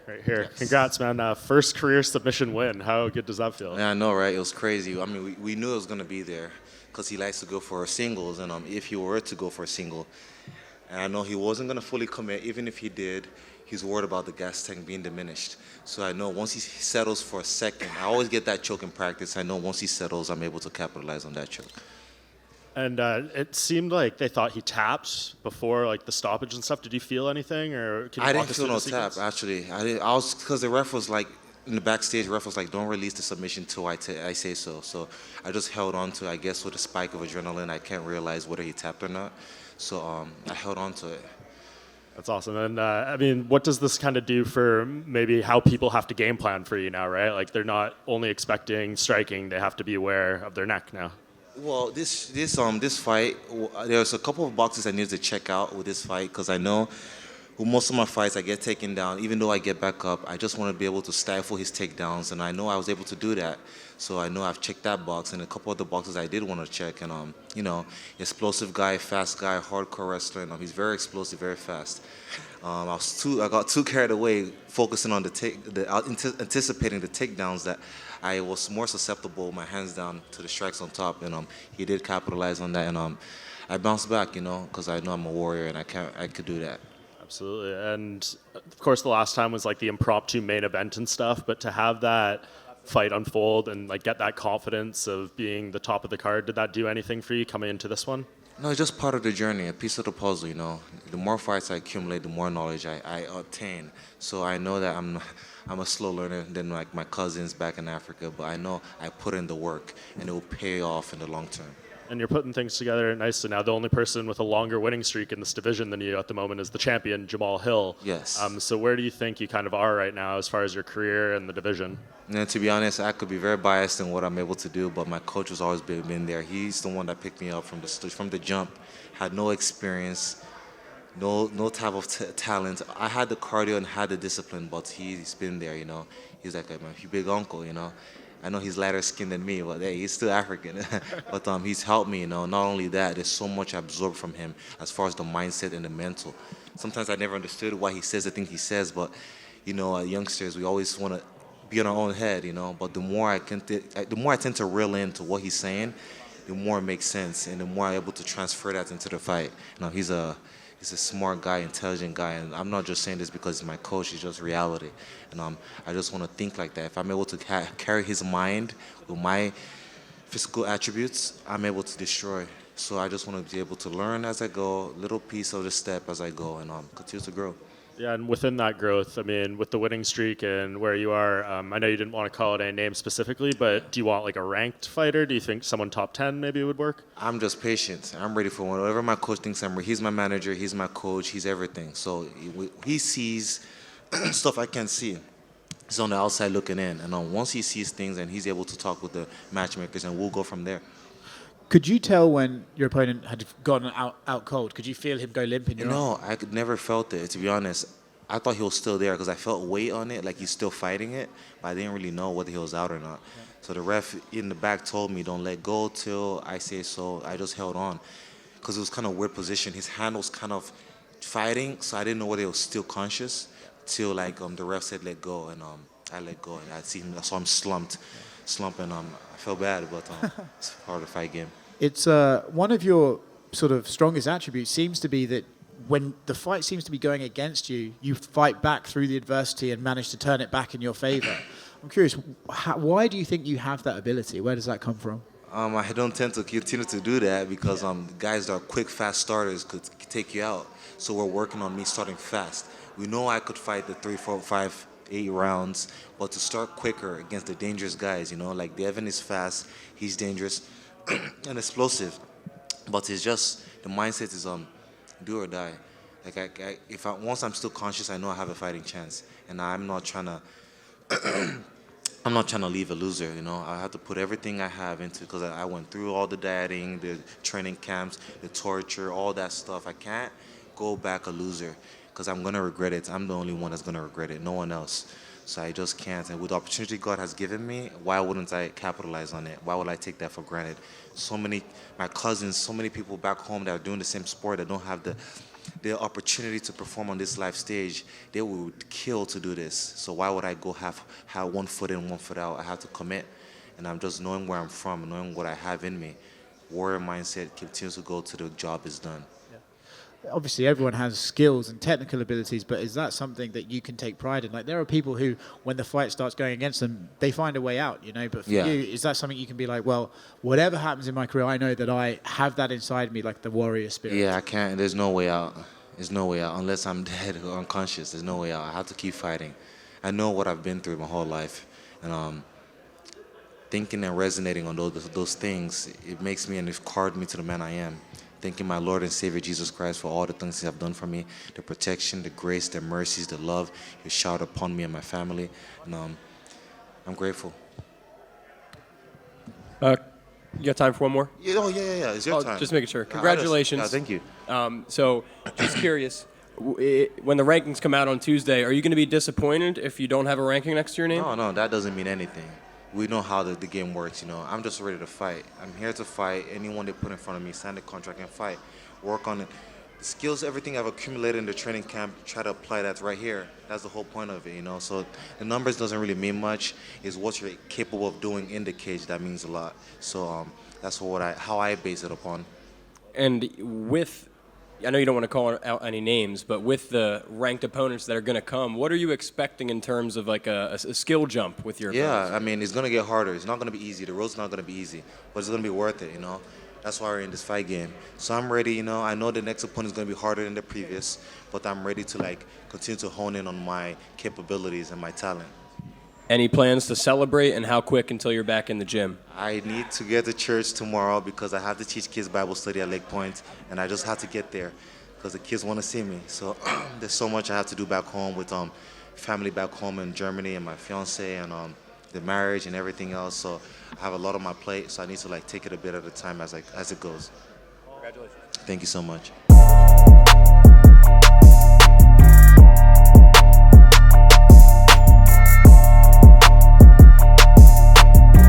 right here. Yes. Congrats, man. First career submission win. How good does that feel? Yeah, I know, right? It was crazy. I mean, we knew it was going to be there because he likes to go for singles. And if he were to go for a single, and I know he wasn't going to fully commit, even if he did, he's worried about the gas tank being diminished. So I know once he settles for a second, I always get that choke in practice. I know once he settles, I'm able to capitalize on that choke. And it seemed like they thought he tapped before like the stoppage and stuff. Did you feel anything, or can you I walk didn't us feel through no the tap, sequence? actually. I was, because the ref was like, in the backstage, ref was like, don't release the submission till I say so. So I just held on to it. I guess with a spike of adrenaline, I can't realize whether he tapped or not. So I held on to it. That's awesome. And I mean, what does this kind of do for maybe how people have to game plan for you now, right? Like they're not only expecting striking; they have to be aware of their neck now. Well, this fight, there's a couple of boxes I needed to check out with this fight because I know with most of my fights I get taken down. Even though I get back up, I just want to be able to stifle his takedowns, and I know I was able to do that. So I know I've checked that box, and a couple of the boxes I did want to check. And explosive guy, fast guy, hardcore wrestler. And he's very explosive, very fast. I got too carried away focusing on anticipating the takedowns that I was more susceptible with my hands down to the strikes on top, and he did capitalize on that, and I bounced back, because I know I'm a warrior and I could do that. Absolutely. And of course, the last time was like the impromptu main event and stuff, but to have that fight unfold and like get that confidence of being the top of the card, did that do anything for you coming into this one? No, it's just part of the journey, a piece of the puzzle, The more fights I accumulate, the more knowledge I obtain. So I know that I'm a slow learner than like my cousins back in Africa, but I know I put in the work and it will pay off in the long term. And you're putting things together nicely now. The only person with a longer winning streak in this division than you at the moment is the champion, Jamal Hill. Yes. So where do you think you kind of are right now as far as your career and the division? And to be honest, I could be very biased in what I'm able to do, but my coach has always been there. He's the one that picked me up from the jump. Had no experience, no type of talent. I had the cardio and had the discipline, but he's been there. He's like my big uncle. I know he's lighter skinned than me, but hey, he's still African. But he's helped me. Not only that, there's so much I absorbed from him as far as the mindset and the mental. Sometimes I never understood why he says the things he says, but youngsters, we always want to be in our own head, But the more I tend to reel into what he's saying, the more it makes sense, and the more I'm able to transfer that into the fight. He's a smart guy, intelligent guy, and I'm not just saying this because he's my coach. It's just reality, and I just want to think like that. If I'm able to carry his mind with my physical attributes, I'm able to destroy. So I just want to be able to learn as I go, little piece of the step as I go, and continue to grow. Yeah, and within that growth, I mean, with the winning streak and where you are, I know you didn't want to call it any name specifically, but do you want like a ranked fighter? Do you think someone top 10 maybe would work? I'm just patient. I'm ready for whatever my coach thinks I'm ready. He's my manager. He's my coach. He's everything. So he sees stuff I can't see. He's on the outside looking in. And once he sees things, and he's able to talk with the matchmakers, and we'll go from there. Could you tell when your opponent had gotten out cold? Could you feel him go limp in your arm? No, I could never felt it, to be honest. I thought he was still there because I felt weight on it, like he's still fighting it, but I didn't really know whether he was out or not. Yeah. So the ref in the back told me, don't let go till I say so. I just held on because it was kind of a weird position. His hand was kind of fighting, so I didn't know whether he was still conscious till like the ref said let go, and I let go, and I saw him slumping. I felt bad, but it's part of the fight game. It's one of your sort of strongest attributes seems to be that when the fight seems to be going against you, you fight back through the adversity and manage to turn it back in your favor. I'm curious, why do you think you have that ability? Where does that come from? I don't tend to continue to do that because guys that are quick, fast starters could take you out. So we're working on me starting fast. We know I could fight the 3, 4, 5, 8 rounds, but to start quicker against the dangerous guys, like Devin is fast, he's dangerous and explosive, but it's just the mindset is do or die. Like once I'm still conscious, I know I have a fighting chance, and I'm not trying to leave a loser. I have to put everything I have into because I went through all the dieting, the training camps, the torture, all that stuff. I can't go back a loser because I'm gonna regret it. I'm the only one that's gonna regret it. No one else. So I just can't. And with the opportunity God has given me, why wouldn't I capitalize on it? Why would I take that for granted? My cousins, so many people back home that are doing the same sport that don't have the opportunity to perform on this live stage, they would kill to do this. So why would I go have 1 foot in, 1 foot out? I have to commit. And I'm just knowing where I'm from, knowing what I have in me. Warrior mindset continues to go till the job is done. Obviously, everyone has skills and technical abilities, but is that something that you can take pride in? Like, there are people who, when the fight starts going against them, they find a way out, you know? But for you, is that something you can be like, well, whatever happens in my career, I know that I have that inside me, like the warrior spirit? Yeah, I can't. There's no way out. There's no way out. Unless I'm dead or unconscious, there's no way out. I have to keep fighting. I know what I've been through my whole life. And thinking and resonating on those things, it makes me and it carved me to the man I am. Thanking my Lord and Savior Jesus Christ for all the things He have done for me, the protection, the grace, the mercies, the love He showered upon me and my family. And I'm grateful. You got time for one more? Yeah, yeah. It's your time. Just making sure. Congratulations. Thank you. So, just curious, when the rankings come out on Tuesday, are you going to be disappointed if you don't have a ranking next to your name? No, that doesn't mean anything. We know how the game works, you know. I'm just ready to fight. I'm here to fight. Anyone they put in front of me, sign the contract and fight. Work on it. The skills, everything I've accumulated in the training camp, try to apply that right here. That's the whole point of it, you know. So the numbers doesn't really mean much. It's what you're capable of doing in the cage that means a lot. So that's how I base it upon. And with, I know you don't want to call out any names, but with the ranked opponents that are going to come, what are you expecting in terms of like a skill jump with your opponents? Yeah, I mean, it's going to get harder. It's not going to be easy. The road's not going to be easy, but it's going to be worth it, you know. That's why we're in this fight game. So I'm ready, you know. I know the next opponent is going to be harder than the previous, but I'm ready to like continue to hone in on my capabilities and my talent. Any plans to celebrate, and how quick until you're back in the gym? I need to get to church tomorrow because I have to teach kids Bible study at Lake Point, and I just have to get there because the kids want to see me. So there's so much I have to do back home with family back home in Germany and my fiance and the marriage and everything else. So I have a lot on my plate, so I need to like take it a bit at a time as it goes. Congratulations. Thank you so much.